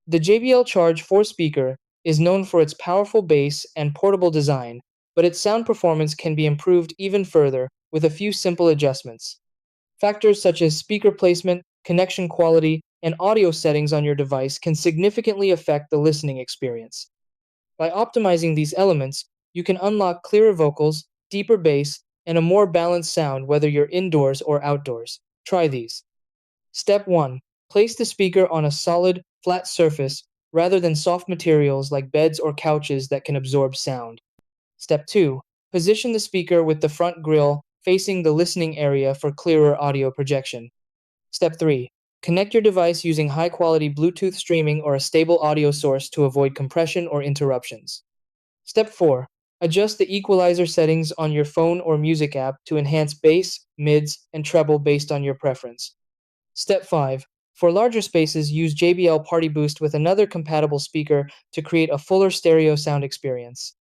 The JBL Charge 4 speaker is known for its powerful bass and portable design, but its sound performance can be improved even further with a few simple adjustments. Factors such as speaker placement, connection quality, and audio settings on your device can significantly affect the listening experience. By optimizing these elements, you can unlock clearer vocals, deeper bass, and a more balanced sound whether you're indoors or outdoors. Try these. Step 1. Place the speaker on a solid, flat surface rather than soft materials like beds or couches that can absorb sound. Step 2. Position the speaker with the front grille facing the listening area for clearer audio projection. Step 3. Connect your device using high quality Bluetooth streaming or a stable audio source to avoid compression or interruptions. Step 4. Adjust the equalizer settings on your phone or music app to enhance bass, mids, and treble based on your preference. Step 5. For larger spaces, use JBL Party Boost with another compatible speaker to create a fuller stereo sound experience.